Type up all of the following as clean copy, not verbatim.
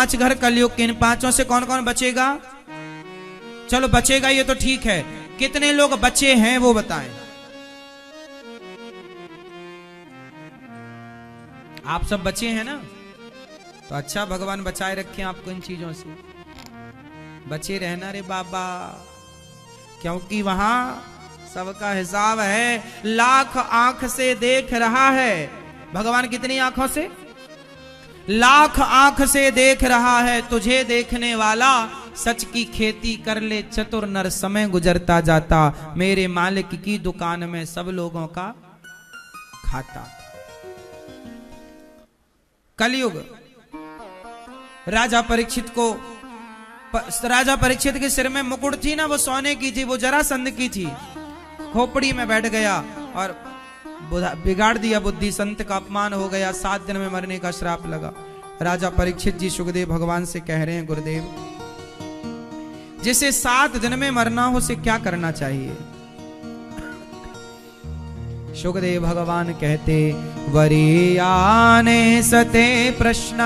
5 घर कलयुग के, इन 5 से कौन कौन बचेगा? चलो बचेगा ये तो ठीक है, कितने लोग बचे हैं वो बताएं। आप सब बचे हैं ना? तो अच्छा, भगवान बचाए रखें आपको इन चीजों से, बचे रहना रे बाबा, क्योंकि वहां सबका हिसाब है। लाख आंख से देख रहा है भगवान, कितनी आंखों से? लाख आंख से देख रहा है तुझे देखने वाला, सच की खेती कर ले चतुर नर, समय गुजरता जाता, मेरे मालिक की दुकान में सब लोगों का खाता। कलयुग राजा परीक्षित को, राजा परीक्षित के सिर में मुकुट थी ना, वो सोने की थी, वो जरासंध की थी। खोपड़ी में बैठ गया और बिगाड़ दिया बुद्धि, संत का अपमान हो गया, 7 दिन में मरने का श्राप लगा। राजा परीक्षित जी सुखदेव भगवान से कह रहे हैं, गुरुदेव जिसे 7 दिन में मरना हो उसे क्या करना चाहिए? सुखदेव भगवान कहते, वरीयाने सते प्रश्न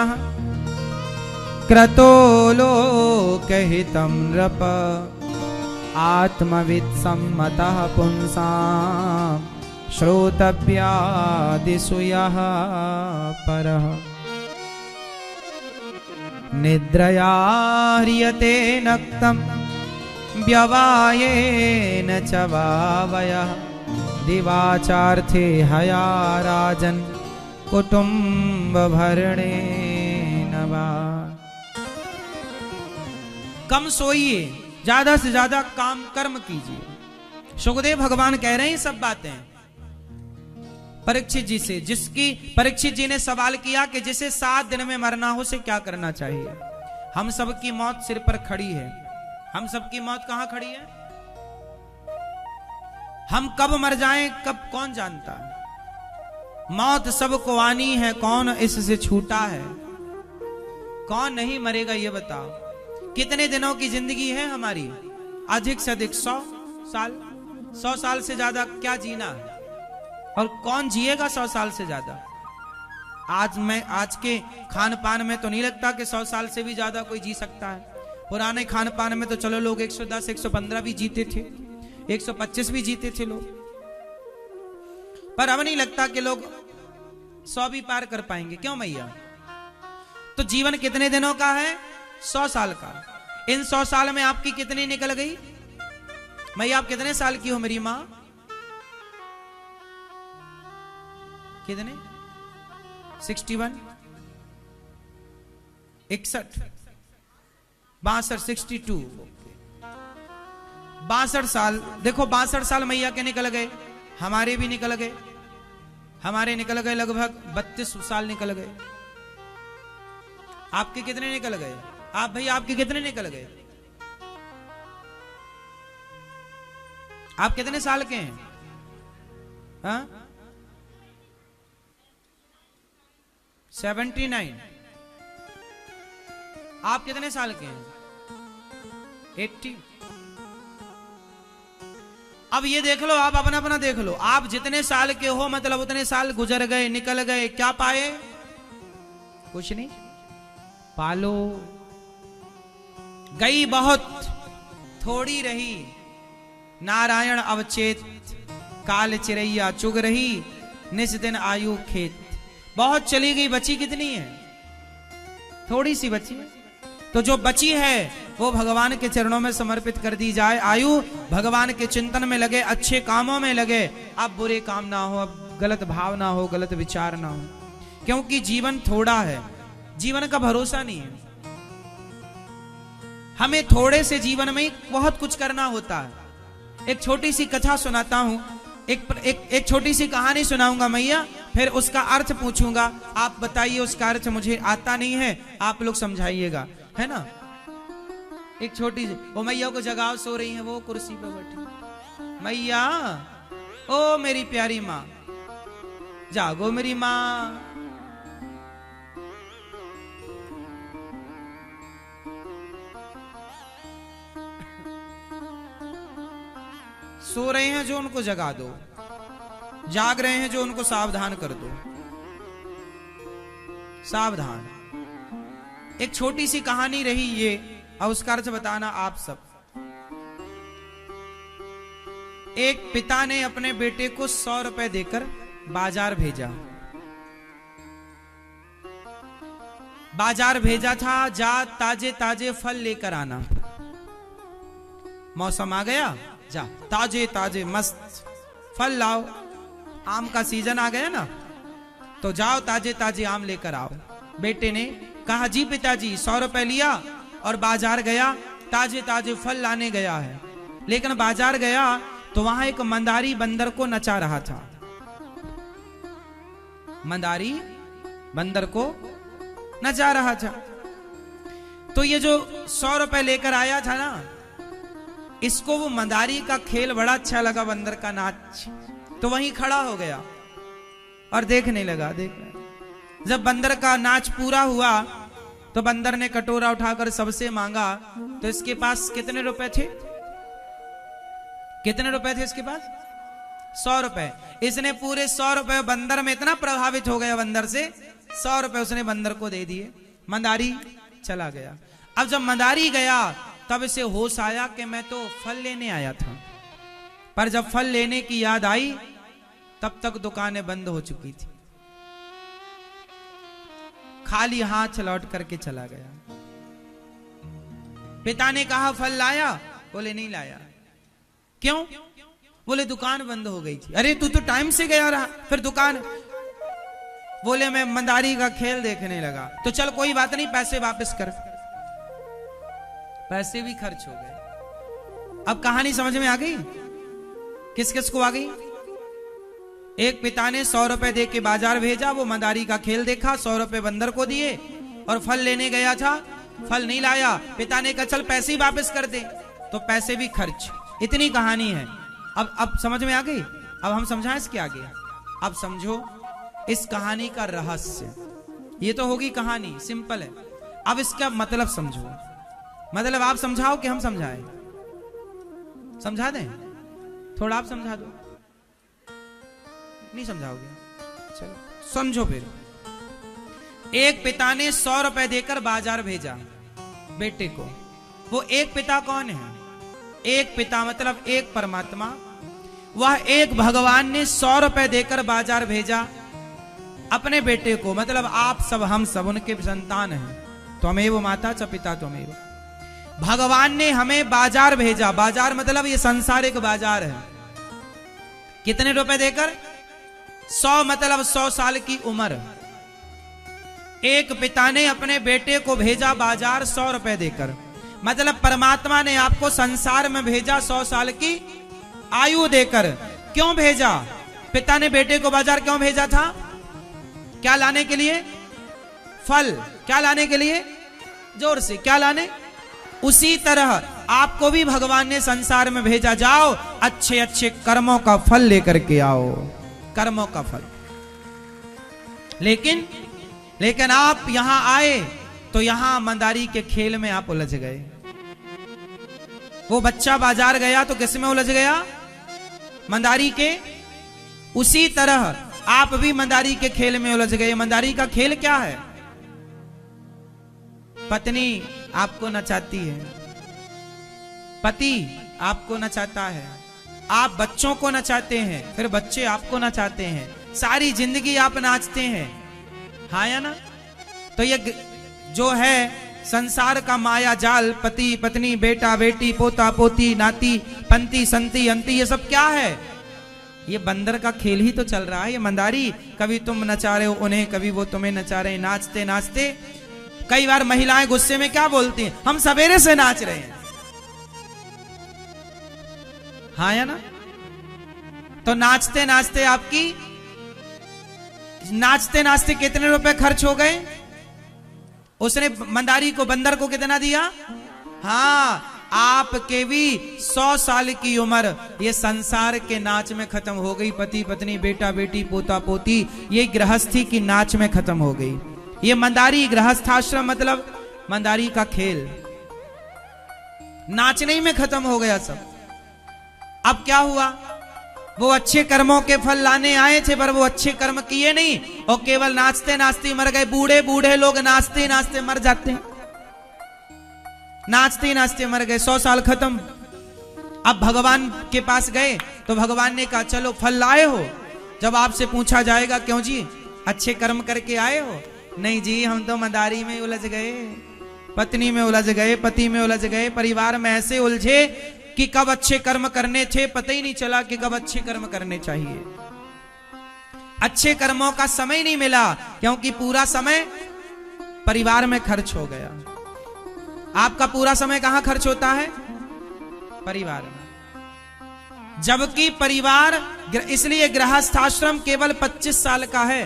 क्रतो लोकहितं नृप, आत्मवित् सम्मतः पुंसां श्रोतव्यादिषु यः परः, निद्रया ह्रियते नक्तं व्यवायेन च वावयः, दिवाचार्थे हया राजन् कुटुम्ब भरणेन वा। कम सोइए, ज्यादा से ज्यादा काम कर्म कीजिए। सुखदेव भगवान कह रहे हैं सब बातें परीक्षित जी से, जिसकी परीक्षित जी ने सवाल किया कि जिसे 7 दिन में मरना हो उसे क्या करना चाहिए। हम सबकी मौत सिर पर खड़ी है, हम सबकी मौत कहां खड़ी है? हम कब मर जाएं कब कौन जानता है। मौत सबको आनी है, कौन इससे छूटा है? कौन नहीं मरेगा ये बताओ। कितने दिनों की जिंदगी है हमारी? अधिक से अधिक 100 साल। 100 साल से ज्यादा क्या जीना है? और कौन जिएगा 100 साल से ज्यादा? आज के खान पान में तो नहीं लगता कि 100 साल से भी ज्यादा कोई जी सकता है। पुराने खान पान में तो चलो लोग 110 115 भी जीते थे, 125 भी जीते थे लोग, पर अब नहीं लगता कि लोग 100 भी पार कर पाएंगे। क्यों मैया? तो जीवन कितने दिनों का है? 100 साल का। इन 100 साल में आपकी कितनी निकल गई? मैया आप कितने साल की हो मेरी मां? कितने? 61, 61, 62, 62, 62 साल। देखो 62 साल मैया के निकल गए, हमारे भी निकल गए। हमारे निकल गए लगभग 32 साल निकल गए। आपके कितने निकल गए? आप भैया आपके कितने निकल गए? आप कितने साल के हैं? हाँ? 79। आप कितने साल के हैं? 80। अब ये देख लो, आप अपना अपना देख लो। आप जितने साल के हो मतलब उतने साल गुजर गए, निकल गए, क्या पाए? कुछ नहीं। पालो गई बहुत, थोड़ी रही। नारायण अवचेत, काल चिरैया चुग रही, निस दिन आयु खेत। बहुत चली गई, बची कितनी है? थोड़ी सी बची है। तो जो बची है वो भगवान के चरणों में समर्पित कर दी जाए। आयु भगवान के चिंतन में लगे, अच्छे कामों में लगे। अब बुरे काम ना हो, अब गलत भाव ना हो, गलत विचार ना हो, क्योंकि जीवन थोड़ा है, जीवन का भरोसा नहीं है। हमें थोड़े से जीवन में बहुत कुछ करना होता है। एक छोटी सी कथा सुनाता हूं, एक छोटी सी कहानी सुनाऊंगा मैया, फिर उसका अर्थ पूछूंगा। आप बताइए, उसका अर्थ मुझे आता नहीं है, आप लोग समझाइएगा, है ना। एक छोटी सी, वो मैया को जगाओ, सो रही है वो कुर्सी पर बैठी। मैया, ओ मेरी प्यारी माँ, जागो मेरी माँ। सो रहे हैं जो उनको जगा दो, जाग रहे हैं जो उनको सावधान कर दो। सावधान। एक छोटी सी कहानी रही ये, और उसका अर्थ बताना आप सब। एक पिता ने अपने बेटे को 100 रुपए देकर बाजार भेजा। बाजार भेजा था, जा ताजे ताजे फल लेकर आना। मौसम आ गया, जा ताजे ताजे मस्त फल लाओ। आम का सीजन आ गया ना, तो जाओ ताजे ताजे आम लेकर आओ। बेटे ने कहा जी पिताजी, 100 रुपए लिया और बाजार गया, ताजे ताजे फल लाने गया है। लेकिन बाजार गया तो वहां एक मंदारी बंदर को नचा रहा था। मंदारी बंदर को नचा रहा था। तो ये जो 100 रुपए लेकर आया था ना, इसको वो मंदारी का खेल बड़ा अच्छा लगा, बंदर का नाच। तो वहीं खड़ा हो गया और देखने लगा। जब बंदर का नाच पूरा हुआ तो बंदर ने कटोरा उठाकर सबसे मांगा। तो इसके पास कितने रुपए थे? कितने रुपए थे इसके पास? 100 रुपए। इसने पूरे 100 रुपए, बंदर में इतना प्रभावित हो गया बंदर से, 100 रुपए उसने बंदर को दे दिए। मंदारी चला गया। अब जब मंदारी गया तब इसे होश आया कि मैं तो फल लेने आया था। पर जब फल लेने की याद आई तब तक दुकानें बंद हो चुकी थी। खाली हाथ लौट करके चला गया। पिता ने कहा फल लाया? बोले नहीं लाया। क्यों? बोले दुकान बंद हो गई थी। अरे तू तो टाइम से गया रहा, फिर दुकान? बोले मैं मंदारी का खेल देखने लगा। तो चल कोई बात नहीं, पैसे वापस कर। पैसे भी खर्च हो गए। अब कहानी समझ में आ गई? किस किस को आ गई? एक पिता ने 100 रुपए दे के बाजार भेजा, वो मंदारी का खेल देखा, 100 रुपए बंदर को दिए और फल लेने गया था, फल नहीं लाया। पिता ने कहा चल पैसे ही वापस कर दे, तो पैसे भी खर्च। इतनी कहानी है। अब समझ में आ गई? अब हम समझाएं इसके आगे। अब समझो इस कहानी का रहस्य। ये तो होगी कहानी, सिंपल है। अब इसका मतलब समझो। मतलब आप समझाओ कि हम समझाएं? समझा दें? थोड़ा आप समझा दो। नहीं समझाओगे? चलो समझो फिर। एक पिता ने 100 रुपए देकर बाजार भेजा बेटे को। वो एक पिता कौन है? एक पिता मतलब एक परमात्मा। वह एक भगवान ने 100 रुपए देकर बाजार भेजा अपने बेटे को। मतलब आप सब, हम सब उनके संतान हैं। त्वमेव माता च पिता त्वमेव। भगवान ने हमें बाजार भेजा। बाजार मतलब ये संसारिक बाजार है। कितने रुपए देकर? 100 मतलब 100 साल की उम्र। एक पिता ने अपने बेटे को भेजा बाजार 100 रुपए देकर। मतलब परमात्मा ने आपको संसार में भेजा 100 साल की आयु देकर। क्यों भेजा? पिता ने बेटे को बाजार क्यों भेजा था? क्या लाने के लिए? फल। क्या लाने के लिए? जोर से क्या लाने? उसी तरह आपको भी भगवान ने संसार में भेजा, जाओ अच्छे अच्छे कर्मों का फल लेकर के आओ। कर्मों का फल। लेकिन आप यहां आए तो यहां मंदारी के खेल में आप उलझ गए। वो बच्चा बाजार गया तो किस में उलझ गया? मंदारी के। उसी तरह आप भी मंदारी के खेल में उलझ गए। मंदारी का खेल क्या है? पत्नी आपको नचाती है, पति आपको नचाता है, आप बच्चों को नचाते हैं, फिर बच्चे आपको नचाते हैं, सारी जिंदगी आप नाचते हैं। हाँ या ना? तो ये जो है संसार का माया जाल, पति पत्नी, बेटा बेटी, पोता पोती, नाती पंती संती अंती, ये सब क्या है? ये बंदर का खेल ही तो चल रहा है। ये मंदारी, कभी तुम नचा रहे हो उन्हें, कभी वो तुम्हें नचा रहे हैं। नाचते नाचते कई बार महिलाएं गुस्से में क्या बोलती हैं? हम सवेरे से नाच रहे हैं। हाँ या ना? तो नाचते नाचते आपकी, नाचते नाचते कितने रुपए खर्च हो गए? उसने मंदारी को, बंदर को कितना दिया? हाँ, आपके भी 100 साल की उम्र ये संसार के नाच में खत्म हो गई। पति पत्नी, बेटा बेटी, पोता पोती, ये गृहस्थी की नाच में खत्म हो गई। ये मंदारी गृहस्थाश्रम मतलब मंदारी का खेल नाचने में खत्म हो गया सब। अब क्या हुआ? वो अच्छे कर्मों के फल लाने आए थे, पर वो अच्छे कर्म किए नहीं और केवल नाचते नाचते मर गए। बूढ़े बूढ़े लोग नाचते नाचते मर जाते हैं, नाचते नाचते मर गए, 100 साल खत्म। अब भगवान के पास गए तो भगवान ने कहा चलो फल लाए हो। जब आपसे पूछा जाएगा क्यों जी अच्छे कर्म करके आए हो? नहीं जी हम तो मदारी में उलझ गए, पत्नी में उलझ गए, पति में उलझ गए, परिवार में ऐसे उलझे कि कब अच्छे कर्म करने थे पता ही नहीं चला कि कब अच्छे कर्म करने चाहिए। अच्छे कर्मों का समय नहीं मिला क्योंकि पूरा समय परिवार में खर्च हो गया। आपका पूरा समय कहां खर्च होता है? परिवार में। जबकि परिवार, इसलिए गृहस्थाश्रम केवल 25 साल का है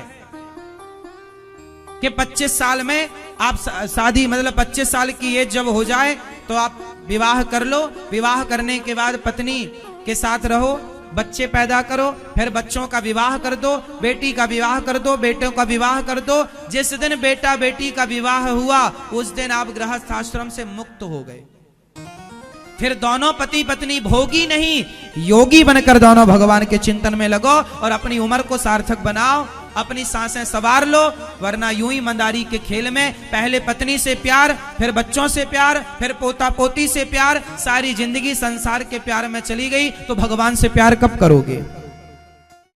कि 25 साल में आप शादी, मतलब 25 साल की एज जब हो जाए तो आप विवाह कर लो। विवाह करने के बाद पत्नी के साथ रहो, बच्चे पैदा करो, फिर बच्चों का विवाह कर दो, बेटी का विवाह कर दो, बेटों का विवाह कर दो। जिस दिन बेटा बेटी का विवाह हुआ उस दिन आप गृहस्थाश्रम से मुक्त हो गए। फिर दोनों पति पत्नी भोगी नहीं, योगी बनकर दोनों भगवान के चिंतन में लगो और अपनी उम्र को सार्थक बनाओ, अपनी सांसें सवार लो। वरना यूं ही मंदारी के खेल में पहले पत्नी से प्यार, फिर बच्चों से प्यार, फिर पोता पोती से प्यार, सारी जिंदगी संसार के प्यार में चली गई तो भगवान से प्यार कब करोगे?